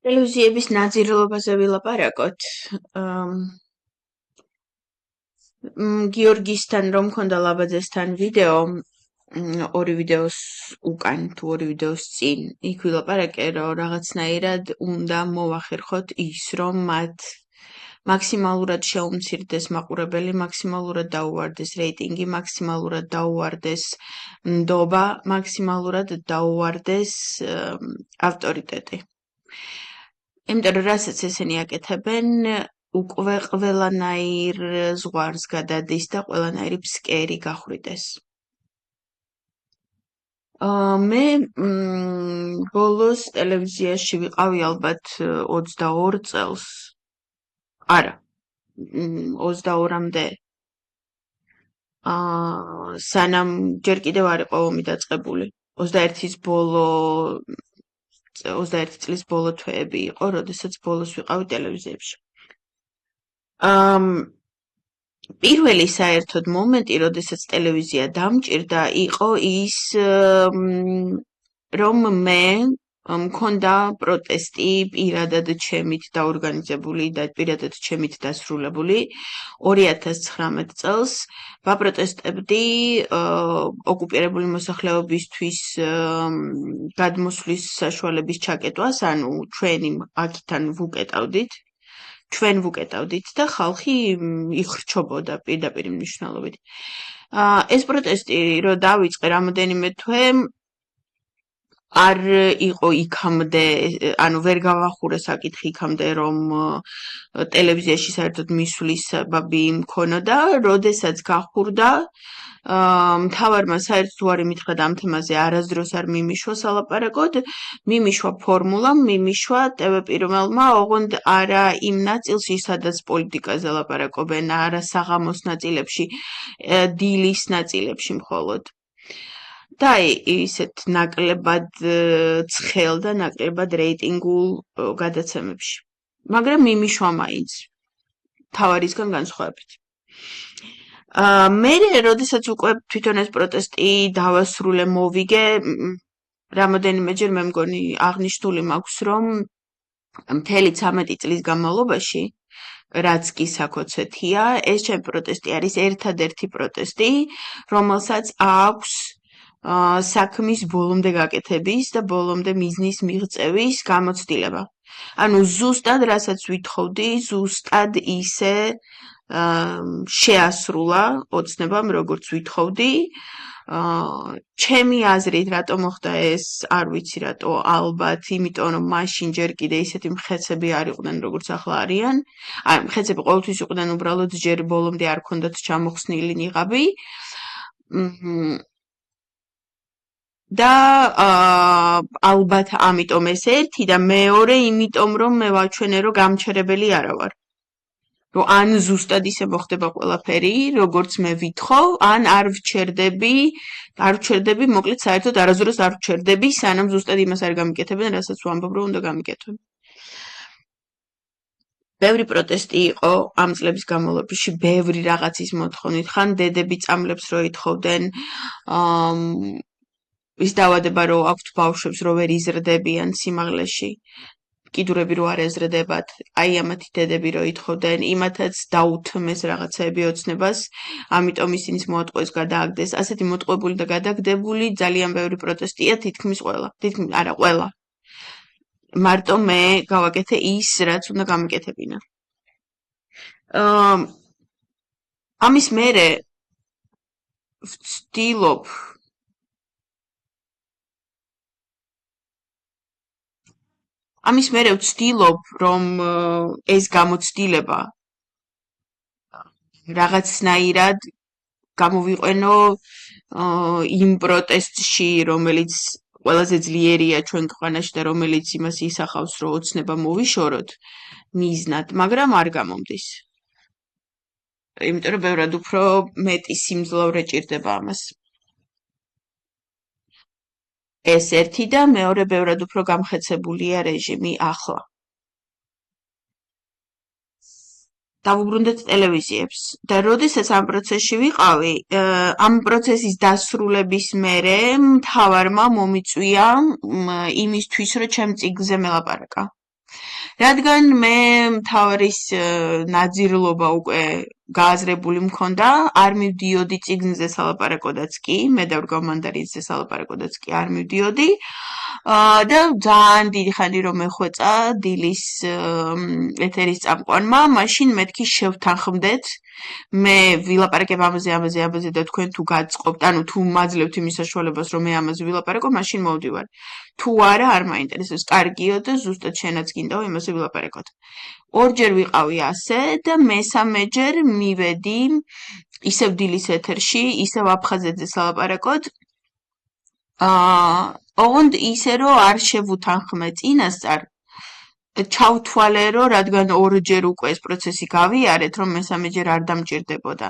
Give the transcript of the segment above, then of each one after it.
ტელევიზიების ნაძირლობაზე ვილაპარაკოთ. გიორგისთან რომ მქონდა ლაბაძესთან ვიდეო, ორი ვიდეოს უკან თუ ორი ვიდეოს წინ იქ ვილაპარაკე, რომ რაღაცნაირად უნდა მოვახერხოთ ის, რომ მათ მაქსიმალურად შეუმცირდეს მაყურებელი, მაქსიმალურად დაუვარდეს რეიტინგი, მაქსიმალურად დაუვარდეს ნდობა, მაქსიმალურად დაუვარდეს ავტორიტეტი. იმიტომ რომ რასაც ესენი აკეთებენ, უკვე ყველანაირ ზღვარს გადადის და ყველანაირი ფსკერი გახვრიტეს. მე ბოლოს ტელევიზიაში ვიყავი ალბათ 22 წელს. არა, 22-მდე. სანამ ჯერ კიდევ არ იყო ომი დაწყებული. 21 წლის ბოლო თვეები იყო, როდესაც ბოლოს ვიყავი ტელევიზიებში. პირველი საერთოდ მომენტი, როდესაც ტელევიზია დამჭირდა, იყო ის, რომ მე მქონდა პროტესტი პირადად ჩემით დაორგანიზებული და პირადად ჩემით დასრულებული 2019 წელს. ვაპროტესტებდი ოკუპირებული მოსახლეობისთვის გადმოსვლის საშუალების ჩაკეტვას, ანუ ჩვენ ვუკეტავდით და ხალხი იხრჩობოდა პირდაპირ მნიშვნელობით. ეს პროტესტი რომ დავიწყე რამოდენიმე თვე არ იყო იქამდე, ანუ ვერ გავახურე საკითხი იქამდე, რომ ტელევიზიაში საერთოდ მისვლის საბაბი მქონოდა, როდესაც გახურდა, მთავარმა საერთოდ უარი მითხრა და ამ თემაზე არასდროს არ მიმიშვა სალაპარაკოდ, მიმიშვა ფორმულამ, მიმიშვა ტევ-პირველმა, ოღონდ არა იმ ნაწილში, სადაც პოლიტიკაზე ლაპარაკობენ, არა საღამოს ნაწილებში, დილის ნაწილებში მხოლოდ. და ისეთ ნაკლებად ცხელ და ნაკლებად რეიტინგულ გადაცემებში. მაგრამ მიმიშვა მაინც, მთავარისგან განსხვავებით. მე როდესაც უკვე თვითონ ეს პროტესტი დავასრულე, მოვიგე, რამოდენიმეჯერ მე მგონი აღნიშნული მაქვს, რომ მთელი 13 წლის განმავლობაში, რაც კი საქოცეთია, ეს ჩემი პროტესტი არის ერთადერთი პროტესტი, რომელსაც აქვს საქმის ბოლომდე გაკეთების და ბოლომდე მიზნის მიღწევის გამოცდილება. ანუ ზუსტად რასაც ვითხოვდი, ზუსტად ისე შეასრულა ოცნებამ, როგორც ვითხოვდი. ჩემი აზრით, რატო მოხდა ეს, არ ვიცი რატო, ალბათ, იმიტომ რომ მაშინ ჯერ კიდე ისეთი მხეცები არ იყვნენ, როგორც ახლა არიან. მხეცები ყოველთვის იყვნენ, უბრალოდ ჯერ ბოლომდე არ ქონდათ ჩამოხსნილი ნიღაბი. და ალბათ ამიტომ ეს ერთი და მეორე იმიტომ რომ მე ვაჩვენე რომ გამჩერებელი არა ვარ. რომ ან ზუსტად ისე მოხდება ყველაფერი, როგორც მე ვითხოვ, ან არ ვჩერდები, მოკლედ საერთოდ არასდროს არ ვჩერდები, სანამ ზუსტად იმას არ გამიკეთებენ, რასაც ვამბობ რომ უნდა გამიკეთონ. ბევრი პროტესტი იყო ამ წლების განმავლობაში, ბევრი რაღაცის მოთხოვნით, ხან დედები წამლებს რო ითხოვდნენ, ის დაავადება რო აქვთ ბავშვებს, რო ვერ იზრდებიან სიმაღლეში, კიდურები რო არ ეზრდებათ, აი ამათი დედები რო ითხოვდნენ, იმათაც დაუთმეს რაღაცეები ოცნებას, ამიტომ ისინიც მოატყუეს გადააგდეს. ასეთი მოტყუებული და გადაგდებული ძალიან ბევრი პროტესტია, თითქმის ყველა. არა ყველა. მარტო მე გავაკეთე ის, რაც უნდა გამიკეთებინა. ამის მერე ვცდილობ რომ ეს გამოცდილება რაღაცნაირად გამოვიყვენო იმ პროტესტში, რომელიც ყველაზე ძლიერია ჩვენ ქვეყანაში და რომელიც იმას ისახავს, რომ ოცნება მოვიშოროთ მიზნად, მაგრამ არ გამომდის. იმიტომ რომ ბევრად უფრო მეტი სიმძლავრე ჭირდება ამას. ეს ერთი და მეორე ბევრად უფრო გამხეცებულია რეჟიმი ახლა. დავუბრუნდეთ ტელევიზიებს და როდესაც ამ პროცესში ვიყავი, ამ პროცესის დასრულების მერე მთავარმა მომიწვია იმისთვის, რომ ჩემ წიგნზე მელაპარაკა. რადგან მე მთავრის ნაძირლობა უკვე გააზრებული მქონდა, არ მივდიოდი წიგნზე სალაპარაკოდაც კი, მე დავდგავ მანდარინზე სალაპარაკოდაც კი არ მივდიოდი. და ძალიან დიდი ხანი რომ ეხვეწა დილის ეთერის წამყვანმა, მაშინ მეთქი შევთანხმდეთ. მე ვილაპარაკებ ამაზე და თქვენ თუ გაწყობთ, ანუ თუ მაძლევთ იმის საშუალებას რომ მე ამაზე ვილაპარაკო, მაშინ მოვდივარ. თუ არა, არ მაინტერესებს. კარგიო და ზუსტად შენაც გინდაო იმაზე ვილაპარაკოთ. ორჯერ ვიყავი ასე და მესამეჯერ მივედი ისევ დილის ეთერში, ისევ აფხაზეთზე სალაპარაკოთ. ოღონდ ისე რომ არ შევუთანხმე წინასწარ, ჩავთვალე რომ რადგან ორჯერ უკვე ეს პროცესი გავიარეთ, რომ მესამეჯერ არ დამჭირდებოდა.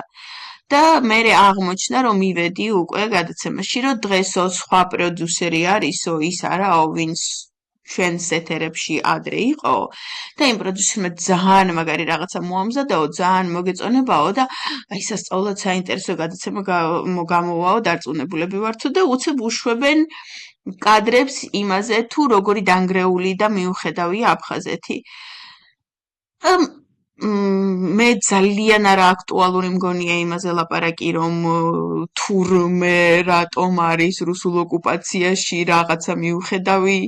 და მერე აღმოჩნდა რომ მივედი უკვე გადაცემაში, რომ დღესო სხვა პროდიუსერი არისო, ის არაო, ვინც ჩვენს ეთერებში ადრე იყო და იმ პროდიუსერმა ძალიან მაგარი რაღაცა მოამზადაო, ძალიან მოგეწონებაო და აი სასწაულად საინტერესო გადაცემა გამოვაო, დარწმუნებულები ვართო და უცებ უშვებენ კადრებს იმაზე თუ როგორი დანგრეული და მიუხედავია აფხაზეთი. მე ძალიან არა აქტუალური მგონია იმაზე ლაპარაკი, რომ თურმე რატომ არის რუსულ ოკუპაციაში რაღაცა მიუხედავი,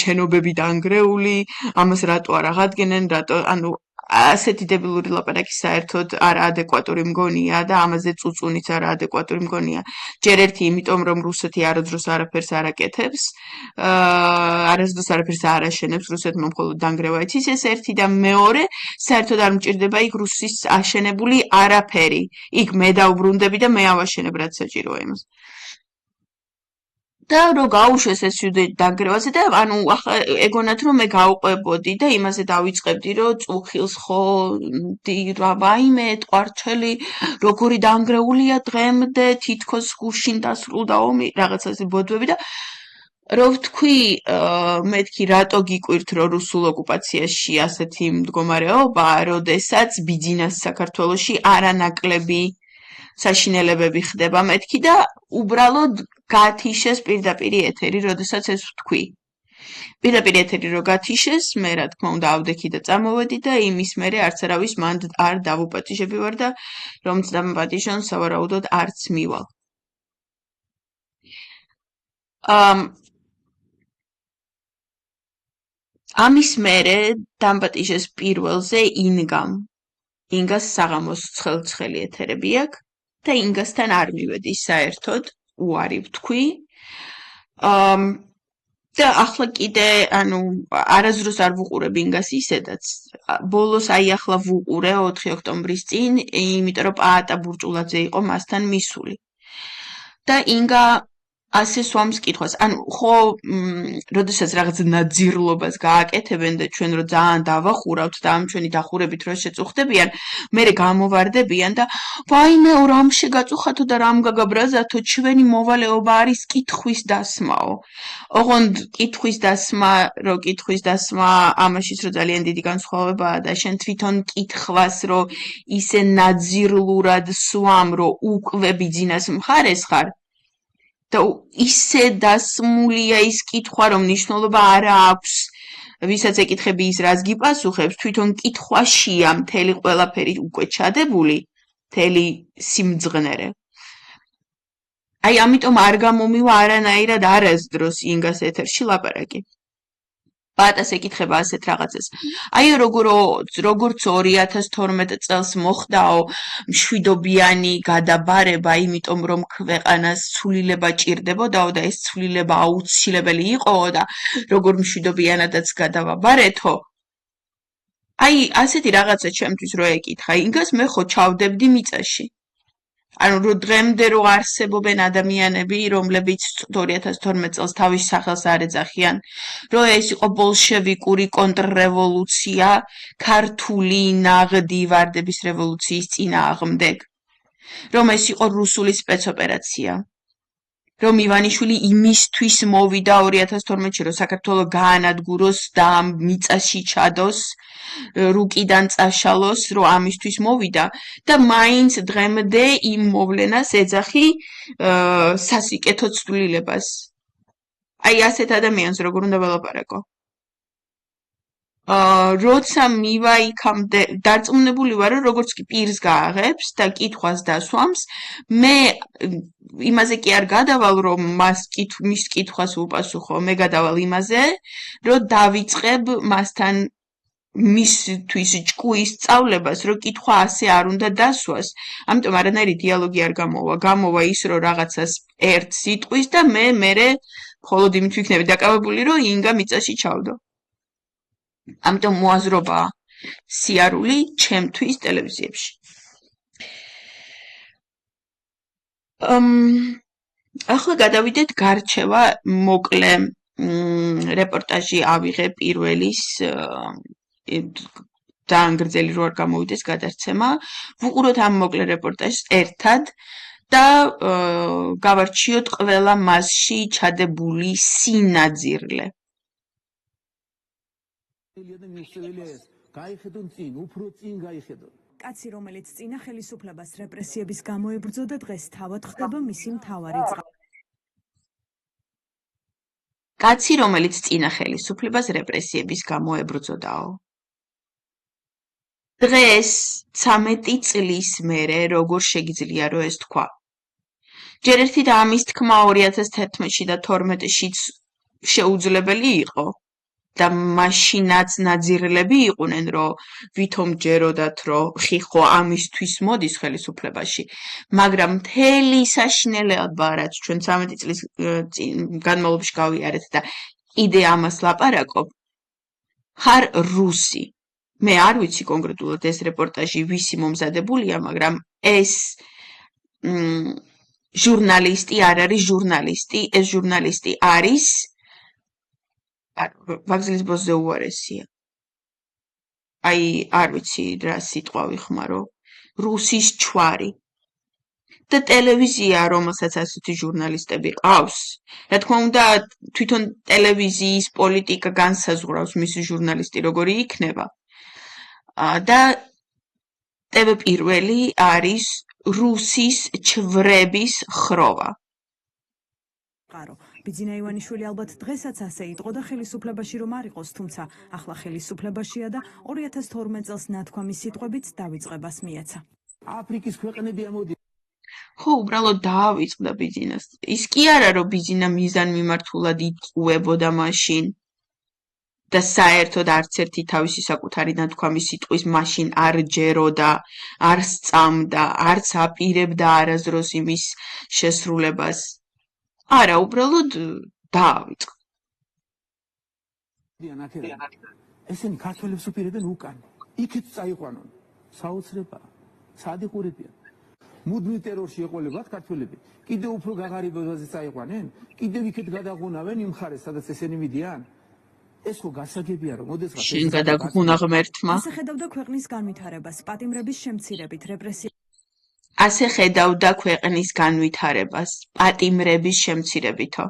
შენობები დანგრეული, ამას რატო არ აღადგენენ, ანუ ასეთი დებილური ლაპარაკი საერთოდ არაადეკვატური მგონია და ამაზე წუწუნიც არაადეკვატური მგონია. ჯერ ერთი იმიტომ, რომ რუსეთი არასდროს არაფერს არ აკეთებს, არასდროს არაფერს არ აშენებს, რუსეთმა მხოლოდ დანგრევა იცის, ეს ერთი და მეორე, საერთოდ არ მჭირდება იქ რუსის აშენებული არაფერი. იქ მე დავბრუნდები და მე ავაშენებ რაც საჭიროა იმას. და რო გაუშვეს ეს დანგრევაზე და ანუ ეგონათ რომ მე გავყვებოდი და იმაზე დავიწყებდი რომ წუხილს ხო ვაიმე ტყვარჩელი როგორი დანგრეულია დღემდე თითქოს გუშინ დასრულდა ომი რაღაცაზე ბოდვები და რო ვთქვი მეთქი რატო გიკვირთ რომ რუსულ ოკუპაციაში ასეთი მდგომარეობა, როდესაც ბიძინას საქართველოში არანაკლები საშინელებები ხდება მეთქი და უბრალოდ გათიშეს პირდაპირ ეთერი, როდესაც ეს ვთქვი. პირდაპირ ეთერი რო გათიშეს, მე რა თქმა უნდა ავდექი და წამოვედი და იმის მერე არც არავის მანდ არ დავუპატიჟებივარ და რომც დამპატიჟონ სავარაუდოდ არც მივალ. ამის მერე დამპატიჟეს პირველზე ინგას საღამოს ცხელი ეთერები აქვს და ინგასთან არ მივედი საერთოდ, უარი ვთქვი. და ახლა კიდე, ანუ არასდროს არ ვუყურებ ინგას ისედაც. ბოლოს აი ახლა ვუყურე 4 ოქტომბრის წინ, იმიტომ რომ პაატა ბურჭულაძე იყო მასთან მისული. და ინგა ასე სვამს კითხვას. ანუ ხო, როდესაც რაღაც ნაძირლობას გააკეთებენ და ჩვენ რო ძალიან დავახურავთ და ამ ჩვენი დახურებით რო შეწუხდებიან, მერე გამოვარდებიან და ვაიმე რამ შეგაწუხათო და რამ გაგაბრაზათო, ჩვენი მოვალეობა არის კითხვის დასმაო. ოღონდ კითხვის დასმა ამაშიც რო ძალიან დიდი განსხვავებაა და შენ თვითონ კითხვას რო ისე ნაძირლურად სვამ, რო უკვე ბიძინას მხარეს ხარ და ისე დასმულია ის კითხვა, რომ მნიშვნელობა არა აქვს, ვისაც ეკითხები ის რას გიპასუხებს, თვითონ კითხვაშია მთელი ყველაფერი უკვე ჩადებული, მთელი სიმძღნერე. აი ამიტომ არ გამომივა არანაირად არასდროს ინგას ეთერში ლაპარაკი. პატას ეკითხება ასეთ რაღაცას. აი როგორც 2012 წელს მოხდაო მშვიდობიანი გადაბარება, იმიტომ რომ ქვეყანას ცვლილება ჭირდებოდაო და ეს ცვლილება აუცილებელი იყოო და როგორ მშვიდობიანადაც გადავაბარეთო. აი ასეთი რაღაცა ჩემთვის რო ეკითხა ინგას, მე ხო ჩავდებდი მიწაში. ანუ რო დღემდე რო არსებობენ ადამიანები, რომლებიც 2012 წელს თავის სახელს არ ეძახიან, რომ ეს იყო ბოლშევიკური კონტრრევოლუცია, ქართული ნაღდი ვარდების რევოლუციის წინააღმდეგ, რომ ეს იყო რუსული სპეცოპერაცია, რომ ივანიშვილი იმისთვის მოვიდა 2012-ში, რომ საქართველო გაანადგუროს და მიწაში ჩადოს, რუკიდან წაშალოს, რომ ამისთვის მოვიდა და მაინც დღემდე იმ მოვლენას ეძახი სასიკეთო ცვლილებას. აი ასეთ ადამიანს როგორ უნდა ველაპარაკო? როცა მივა იქამდე დარწმუნებული ვარ, რომ როგორც კი პირს გააღებს და კითხვას დასვამს, მე იმაზე კი არ გადავალ, რომ მის კითხვას უპასუხო, მე გადავალ იმაზე, რომ დავიწყებ მასთან მისთვის ჭკუის სწავლებას, რომ კითხვა ასე არ უნდა დასვას. ამიტომ არანაირი დიალოგი არ გამოვა. გამოვა ის, რომ რაღაცას ერთს იტყვის და მე მხოლოდ იმით ვიქნები დაკავებული, რომ ინგა მიწაში ჩავდო. ამიტომ მოაზრობა სიარული ჩემთვის ტელევიზიებში. ახლა გადავიდეთ გარჩევა მოკლე რეპორტაჟი ავიღე პირველის ძალიან გრძელი რო არ გამოვიდეს გადაცემა. ვუყუროთ ამ მოკლე რეპორტაჟს ერთად და გავარჩიოთ ყველა მასში ჩადებული სინაძირლე. კაცი, რომელიც წინა ხელისუფლებას რეპრესიების გამო ებრძოდა, დღეს თავად ხდება მისი მთავარი წყარო. კაცი, რომელიც წინა ხელისუფლებას რეპრესიების გამო ებრძოდაო. დღეს 13 წლის მერე როგორ შეგიძლია რომ ეს თქვა? ჯერ ერთი და ამის თქმა 2011-ში და 12-შიც შეუძლებელი იყო და მაშინაც ნაძირლები იყვნენ, რომ ვითომ ჯეროდათ, რომ ხიხო ამისთვის მოდის ხელისუფლებაში, მაგრამ მთელი საშინელება, რაც ჩვენ 13 წლის განმავლობაში გავიარეთ და კიდე ამას ლაპარაკობ, ხარ რუსი. მე არ ვიცი კონკრეტულად ეს რეპორტაჟი ვისი მომზადებულია, მაგრამ ეს ჟურნალისტი არ არის ჟურნალისტი, ეს ჟურნალისტი არის ვაგზლის ბოზე უარესია. აი, არ ვიცი რა სიტყვა ვიხმარო, რუსის ჩვარი. და ტელევიზია, რომელსაც ასეთი ჟურნალისტები ყავს, რა თქმა უნდა, თვითონ ტელევიზიის პოლიტიკა განსაზღვრავს მისი ჟურნალისტი როგორი იქნება. და TV პირველი არის რუსის ჩვრების ხროვა. ბიძინა ივანიშვილი ალბათ დღესაც ასე იტყო და ხელისუფლებაში რომ არ იყოს, თუმცა ახლა ხელისუფლებაშია და 2012 წელს ნათქვამის სიტყვებით დავიწყებას მიეცა. აფრიკის ქვეყნები ამოდი. ხო, უბრალოდ დაავიწყდა ბიძინას. ის კი არა, რომ ბიძინა მიზანმიმართულად იტყუებოდა მაშინ და საერთოდ არც ერთი თავისი საკუთარი ნათქვამის სიტყვის მაშინ არ ჯეროდა, არ სწამდა, არც აპირებდა არასდროს იმის შესრულებას. არა, უბრალოდ დაავიწყდა. ესენი ქართველებს უპირებენ უკან. იქით წაიყვანონ. საოცრება. სად იყურებიან? მუდმივ ტერორში ეყოლებათ ქართველები. კიდევ უფრო გაღარიბებაზე წაიყვანენ? კიდევ იქით გადაღუნავენ იმ ხარეს, სადაც ესენი მიდიან? ეს ხო გასაგებია, რომ ოდესღაც შენ გადაგღუნა ღმერთმა. ასე ხედავდა ქვეყნის განვითარებას, პატიმრების შემცირებით, ასე ხედავდა ქვეყნის განვითარებას, პატიმრების შემცირებითო.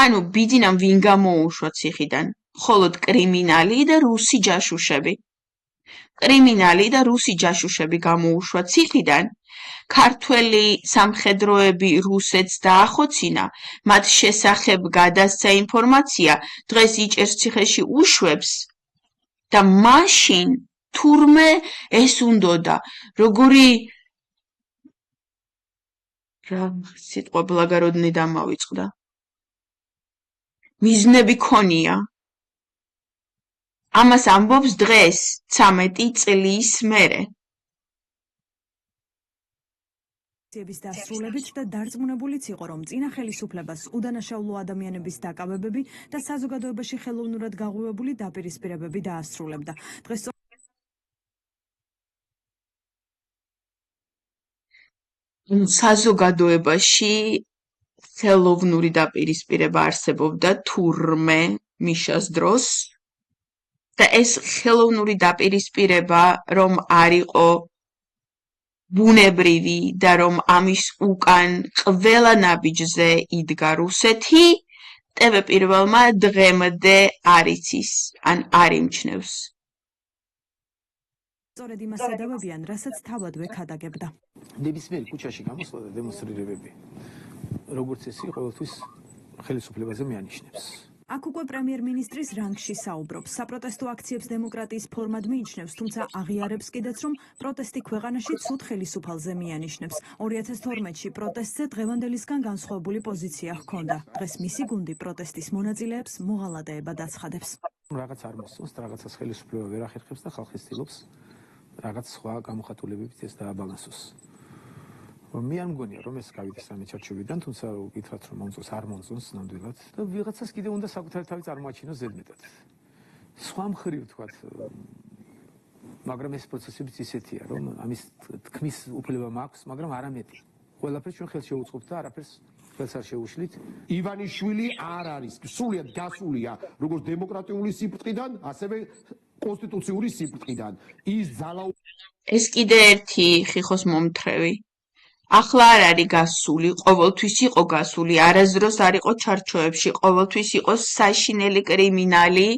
ანუ ბიძინამ ვინ გამოუშვა ციხიდან? მხოლოდ კრიმინალი და რუსი ჯაშუშები. კრიმინალი და რუსი ჯაშუშები გამოუშვა ციხიდან, ქართველი სამხედროები რუსეთს დაახოცინა, მათ შესახებ გადასცა ინფორმაცია, დღეს იჭერს ციხეში უშვებს და მაშინ თურმე ეს უნდოდა, როგორი რა სიტყვა ბლაგაროდნი დამავიწყდა. მიზნები ქონია. ამას ამბობს დღეს 13 წლის მერე. დასრულებით და დარწმუნებულიც იყო, რომ წინა ხელისუფლებას უდანაშაულო ადამიანების დაკავებები და საზოგადოებაში ხელოვნურად გაღვივებული დაპირისპირებები დაასრულებდა. დღეს საზოგადოებაში ხელოვნური დაპირისპირება არსებობდა თურმე მიშას დროს და ეს ხელოვნური დაპირისპირება რომ არ იყო ბუნებრივი და რომ ამის უკან ყველა ნაბიჯზე იდგა რუსეთი, TV პირველმა დღემდე არ იცის, ან არ იმჩნევს. სწორედ იმას ედავებიან, რასაც თავადვე ქადაგებდა. ნებისმიერი ქუჩაში გამოსვლა და დემონსტრირებები, როგორც ეს ყოველთვის ხელისუფლებაზე მეანიშნებს. აქ უკვე პრემიერ-მინისტრის რანგში საუბრობს. საპროტესტო აქციებს დემოკრატიის ფორმად მიიჩნევს, თუმცა აღიარებს კიდეც, რომ პროტესტი ქვეყანაში ცუდ ხელისუფალზე მიანიშნებს. 2012-ში პროტესტზე დღევანდელისგან განსხვავებული პოზიცია ჰქონდა. დღეს მისი გუნდი პროტესტის მონაწილეებს მოღალატეებად აცხადებს. რაღაც არ მოსწონს, რაღაცას ხელისუფლება ვერ ახერხებს და ხალხი ცდილობს რაღაც სხვა გამოხატულებებით ეს დააბალანსოს. მე არ მგონია რომ ეს გავიდეს რამე ჩარჩოებიდან, თუმცა უკითხავთ რომ მომწონს არ მომწონს ნამდვილად და ვიღაცას კიდე უნდა საკუთარი თავი წარმოაჩინოს ზედმეტად. სხვა მხრივ თქვათ, მაგრამ ეს პროცესებიც ისეთია, რომ ამის თქმის უფლება მაქვს, მაგრამ არამეტი. ყველაფერს ჩვენ ხელს შევუწყობთ და არაფერს ხელს არ შევუშლით. ივანიშვილი არ არის სრულიად გასულია როგორც დემოკრატიული სიბრტყიდან, ასევე კონსტიტუციური სიბრტყიდან. ის ეს კიდე ერთი ხიხოს მომთრევი. ახლა არ არის გასული, ყოველთვის იყო გასული, არასდროს არ იყო ჩარჩოებში, ყოველთვის იყო საშინელი კრიმინალი,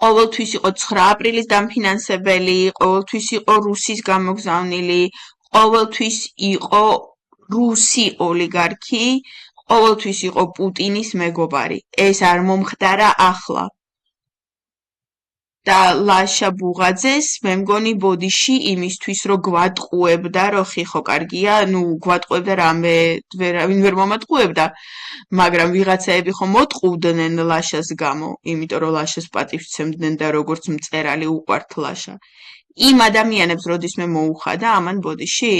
ყოველთვის იყო 9 აპრილის დამფინანსებელი, ყოველთვის იყო რუსის გამოგზავნილი, ყოველთვის იყო რუსი ოლიგარქი, ყოველთვის იყო პუტინის მეგობარი. ეს არ მომხდარა ახლა. და ლაშა ბუღაძეს მე მგონი ბოდიში იმისთვის რომ გვატყუებდა რომ ხიხო კარგია, გვატყუებდა რამე ვინ ვერ მომატყუებდა, მაგრამ ვიღაცაები ხომ მოტყუდნენ ლაშას გამო, იმიტომ რომ ლაშას პატივცემდნენ და როგორც მწერალი უყვართ ლაშა. იმ ადამიანებს როდისმე მოუხადა ამან ბოდიში?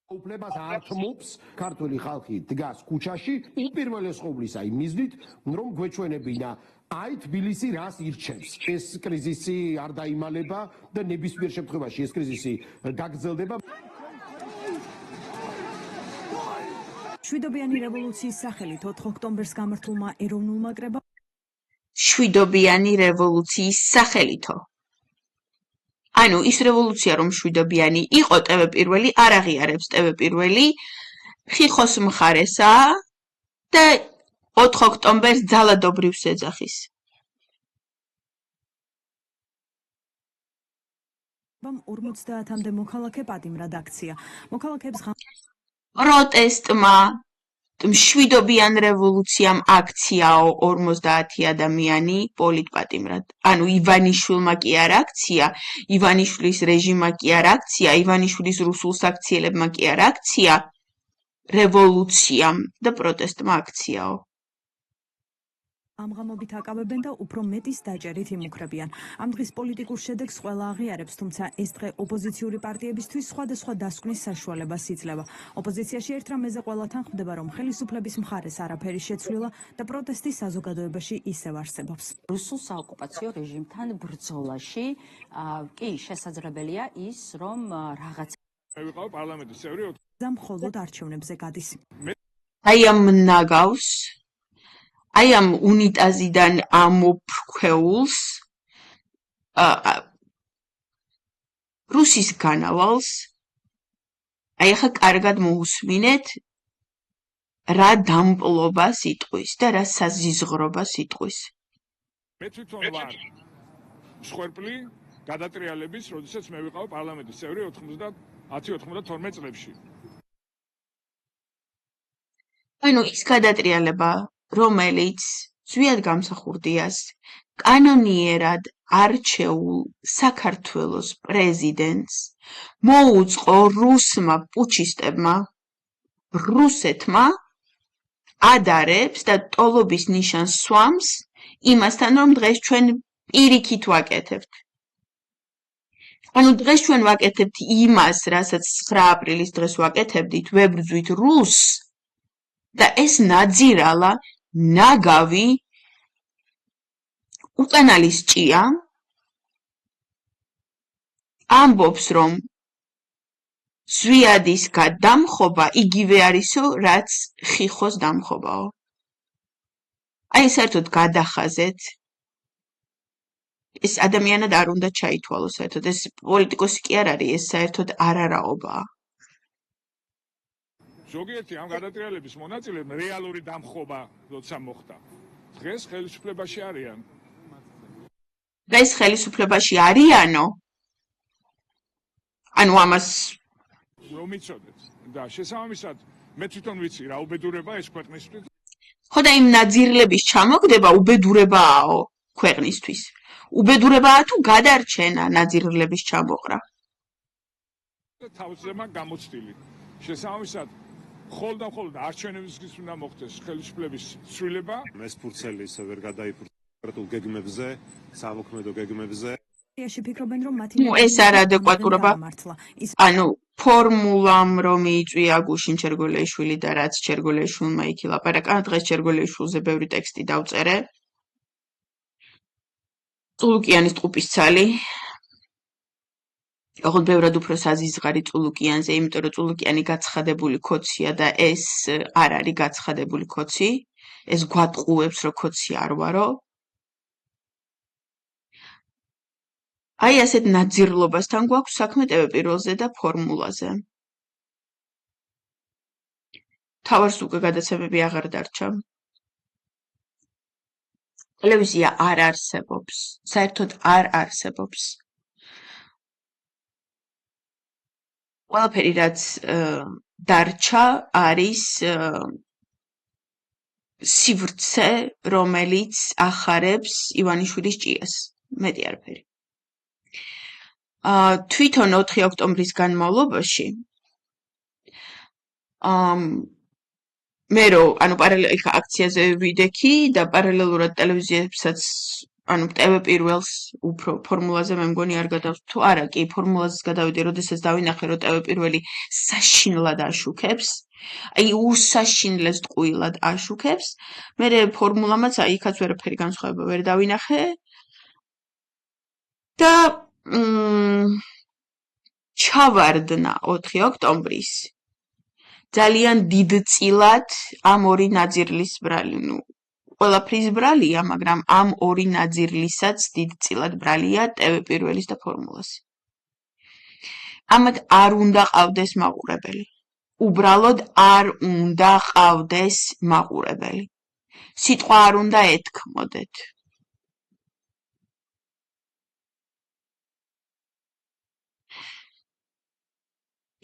უფლებას არ თმობს ქართული ხალხი დგას ქუჩაში უპირველეს ყოვლისა იმ მიზნით რომ გვეჩვენებინა აი თბილისი რას ირჩევს. ეს კრიზისი არ დაიმალება და ნებისმიერ შემთხვევაში ეს კრიზისი გაგრძელდება. შვიდობიანი რევოლუციის სახელით 4 ოქტომბერს გამართულმა ეროვნულმა კრებამ შვიდობიანი რევოლუციის სახელითო. ანუ ის რევოლუცია რომ შვიდობიანი იყო ტევ-პირველი არ აღიარებს ტევ-პირველი ხიხოს მხარესაა და 4 ოქტომბერს ძალადობრივს ეძახის. 50-მდე მოქალაქე პატიმრად აქცია. მოქალაქეებს პროტესტმა მშვიდობიან რევოლუციამ აქციაო 50 ადამიანი პოლიტპატიმრად. ანუ ივანიშვილმა კი არ აქცია, ივანიშვილის რეჟიმმა კი არ აქცია, ივანიშვილის რუსულ საქციელებმა კი არ აქცია, რევოლუციამ და პროტესტმა აქციაო. ამღამობით აკავებენ და უფრო მეტის დაჭერით იმუქრებიან. ამ დღის პოლიტიკურ შედეგს ყველა აღიარებს, თუმცა ეს დღე ოპოზიციური პარტიებისთვის სხვადასხვა დასკვნის საშუალებას იძლევა. ოპოზიციაში ერთ რამეზე ყველათან ხვდება, რომ ხელისუფლების მხარეს არაფერი შეცვლილა და პროტესტი საზოგადოებაში ისევ არსებობს. რუსულ საოკუპაციო რეჟიმთან ბრძოლაში კი შესაძლებელია ის, რომ რაღაც მე ვიყავ პარლამენტის წევრი. მხოლოდ არჩევნებზე გადის. აი ამ ნაგავს აი ამ უნიტაზიდან ამოფრქვეულს რუსის განავალს აი ახლა კარგად მოусმინეთ რა დამპლობას იტყვის და რა საზიზღრობას იტყვის. მე თვითონ ვარ მსხვერპლი გადატრიალების, როდესაც მე ვიყავ პარლამენტის წევრი 10-92 წლებში. ანუ ის გადატრიალება რომელიც ზვიად გამსახურდიას კანონიერად არჩეულ საქართველოს პრეზიდენტს მოუწყო რუსმა პუჩისტებმა, რუსეთმა ადარებს და ტოლობის ნიშანს სვამს იმასთან, რომ დღეს ჩვენ პირიქით ვაკეთებთ. ანუ დღეს ჩვენ ვაკეთებთ იმას, რასაც 9 აპრილის დღეს ვაკეთებდით, ვებრძვით რუსს და ეს ნაძირალა ნაგავი უკანალის ჭია ამბობს, რომ ზვიადის გადამხობა იგივე არისო, რაც ხიხოს დამხობაო. აი საერთოდ გადახაზეთ. ეს ადამიანად არ უნდა ჩაითვალოს საერთოდ, ეს პოლიტიკოსი კი არ არის, ეს საერთოდ არარაობაა. ზოგიერთი ამ გადატრიალების მონაწილეებმა რეალური დამხობა როცა მოხდა. დღეს ხელისუფლებაში არიან. დღეს ხელისუფლებაში არიანო? ანუ ამას რომ იცოდეთ და შესაბამისად მე თვითონ ვიცი რა უბედურება ეს ქვეყნისთვის. ხო და იმ ნაძირლების ჩამოგდება უბედურებააო ქვეყნისთვის. უბედურებაა თუ გადარჩენა ნაძირლების ჩამოყრა. თავისებმა გამოცდილი. შესაბამისად, მხოლოდ და მხოლოდ არჩევნებისთვის უნდა მოხდეს ხელისუფლების ცვლილება. მესფურცელი ისე ვერ გადაიფრთხილ გეგმებზე, სამოქმედო გეგმებზე. იაში ფიქრობენ, რომ მათი ეს არ ადეკვატურობა. ანუ ფორმულამ რომ იწვია გუშინ ჩერგოლეიშვილი და რაც ჩერგოლეიშვილმა იქ ილაპარაკა, დღეს ჩერგოლეიშვილზე ბევრი ტექსტი დავწერე. წულუკიანის ტყუპისცალი. ოღონდ ბევრად უფრო საზიზღარი წულუკიანზე, იმიტომ რომ წულუკიანი გაცხადებული ქოცია და ეს არ არის გაცხადებული ქოცი. ეს გვატყუებს, რომ ქოცი არ ვარო. აი ასეთ ნაძირლობასთან გვაქვს საქმე ტევ-პირველზე და ფორმულაზე. თავარს უკვე გადაცემები აღარ დარჩა. ტელევიზია არ არსებობს, საერთოდ არ არსებობს. ყველაფერი რაც დარჩა არის სივრცე, რომელიც ახარებს ივანიშვილის ჭიას. მეტი არაფერი. თვითონ 4 ოქტომბრის განმავლობაში მე ანუ პარალელურად აქციაზე ვიდექი და პარალელურად ტელევიზიებსაც ანუ ტევ-პირველს უფრო ფორმულაზე მე მგონი არ გადავთ თუ არა კი ფორმულაზეც გადავიდი როდესაც დავინახე რომ ტევ-პირველი საშინლად აშუქებს აი უსაშინლეს ტყუილად აშუქებს მე ფორმულამაც აი იქაც ვერაფერი განსხვავება ვერ დავინახე და ჩავარდნა 4 ოქტომბრის ძალიან დიდწილად ამ ორი ნაძირლის ბრალი ნუ ყველაფრის ბრალია მაგრამ ამ ორი ნაძირლისაც დიდწილად ბრალია ტევ-პირველის და ფორმულას ამათ არ უნდა ყავდეს მაყურებელი უბრალოდ არ უნდა ყავდეს მაყურებელი სიტყვა არ უნდა ეთქმოდეთ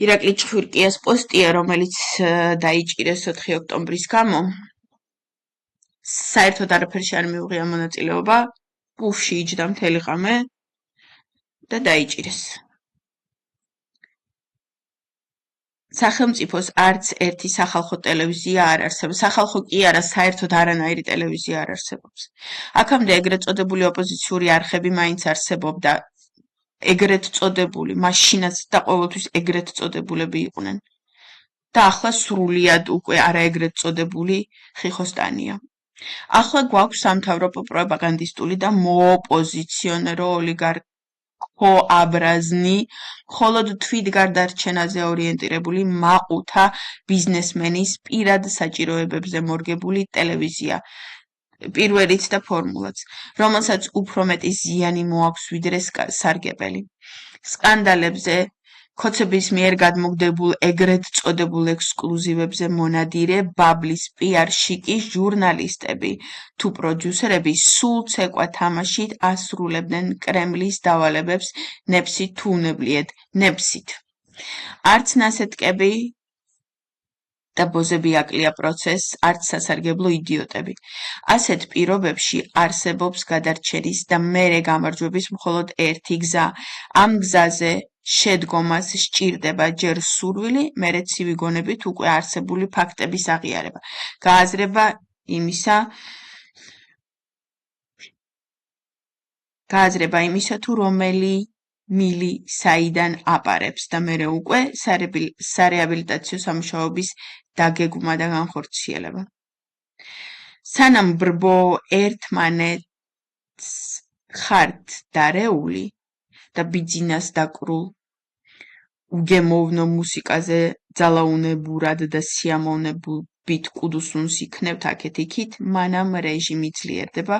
ირაკლი ჭხვირკიას პოსტია, რომელიც დაიჭირეს 4 ოქტომბრის გამო. საერთოდ არაფერში არ მიუღია მონაწილეობა, პუშში იჯდა მთელი ღამე და დაიჭირეს. სახელმწიფოს არც ერთი სახალხო ტელევიზია არ არსებობს. სახალხო კი არა, საერთოდ არანაირი ტელევიზია არ არსებობს. აქამდე ეგრეთ წოდებული ოპოზიციური არხები მაინც არსებობდა. ეგრეთ წოდებული, მაშინაც და ყოველთვის ეგრეთ წოდებულები იყვნენ. და ახლა სრულიად უკვე არა ეგრეთ წოდებული ხიხოსტანია. ახლა გვაქვს სამთავრობო პროპაგანდისტული და მოოპოზიციონერო ოლიგარქო აბრაზნი, მხოლოდ თვითგარდარჩენაზე ორიენტირებული მაყუთა ბიზნესმენის პირად საჭიროებებზე მორგებული ტელევიზია. პირველიც და ფორმულაც, რომელსაც უფრო მეტი ზიანი მოაქვს ვიდრე სარგებელი. სკანდალებზე, ქოცების მიერ გადმოგდებულ ეგრეთ წოდებულ ექსკლუზივებზე მონადირე ბაბლის პიარში კი ჟურნალისტები თუ პროდიუსერები სულ ცეკვა თამაშით ასრულებდნენ კრემლის დავალებებს ნებსით თუ უნებლიეთ, ნებსით. არც ნასეტკები და ბოზები აკლია პროცესს, არც სასარგებლო იდიოტები. ასეთ პირობებში არსებობს გადარჩენის და მერე გამარჯვების მხოლოდ ერთი გზა. ამ გზაზე შედგომას სჭირდება ჯერ სურვილი, მერე ცივი გონებით უკვე არსებული ფაქტების აღიარება. გააზრება იმისა თუ რომელი მილი საიდან აპარებს და მერე უკვე სარეაბილიტაციო სამუშაოების დაგეგმა და განხორციელება. სანამ ბრბო ერთმანეთს ხართ დარეული და ბიძინას დაკრულ უგემოვნო მუსიკაზე ძალაუნებურად და სიამოვნებით კუდუსუნს იქნებთ აქეთ იქით, მანამ რეჟიმი ძლიერდება,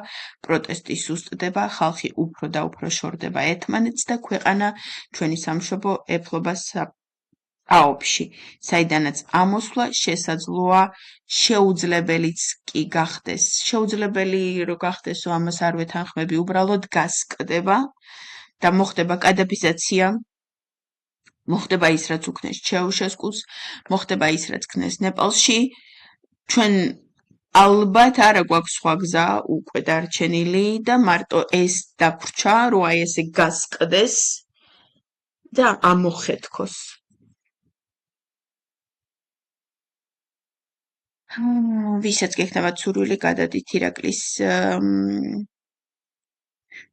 პროტესტი სუსტდება, ხალხი უფრო და უფრო შორდება ერთმანეთს და ქვეყანა ჩვენი სამშობლო ეფლობა აოფში, საიდანაც ამოსვლა შესაძლოა შეუძლებელიც კი გახდეს. შეუძლებელი რო გახდესო ამას არ ვეთანხმები, უბრალოდ გასკდება და მოხდება კადაფიზაცია, მოხდება ის რაც უქნეს ჩეუშესკუს, მოხდება ის რაც ქნეს ნეპალში. ჩვენ ალბათ არა გვაქვს სხვა გზა უკვე დარჩენილი და მარტო ეს დაგვრჩა, რომ აი ესე გასყდეს და ამოხეთქოს. ვისაც გექნებათ სურვილი, გადადით ირაკლის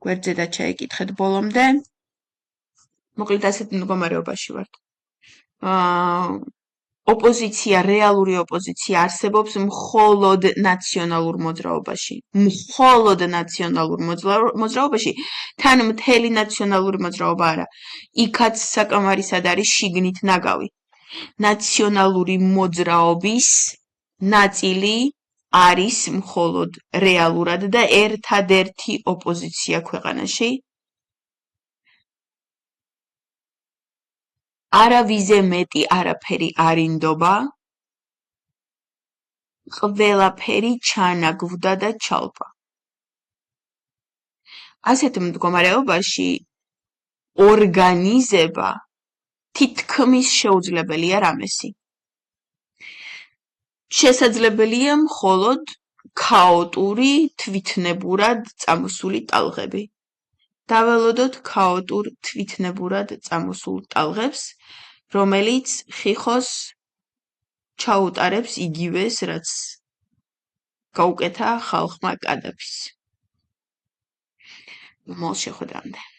გვერდზე და ჩაიკითხეთ ბოლომდე. მოკლედ ასეთ მდგომარეობაში ვართ. ოპოზიცია, რეალური ოპოზიცია არსებობს მხოლოდ ნაციონალურ მოძრაობაში. მხოლოდ ნაციონალურ მოძრაობაში, თან მთელი ნაციონალური მოძრაობა არა. იქაც საკამარისად არის შიგნით ნაგავი. ნაციონალური მოძრაობის ნაწილი არის მხოლოდ რეალურად და ერთადერთი ოპოზიცია ქვეყანაში. არავიზე მეტი არაფერი არ ინდობა, ყველაფერი ჩანაგვდა და ჩალპა. ასეთ მდგომარეობაში ორგანიზება თითქმის შეუძლებელია რამესი. შესაძლებელია მხოლოდ ქაოტური, თვითნებურად წამოსული ტალღები. დაველოდოთ ქაოტურ, თვითნებურად წამოსულ ტალღებს, რომელიც ხიხოს ჩაუტარებს იგივეს, რაც გაუკეთა ხალხმა კადაფის. მომავალ შეხვედრამდე.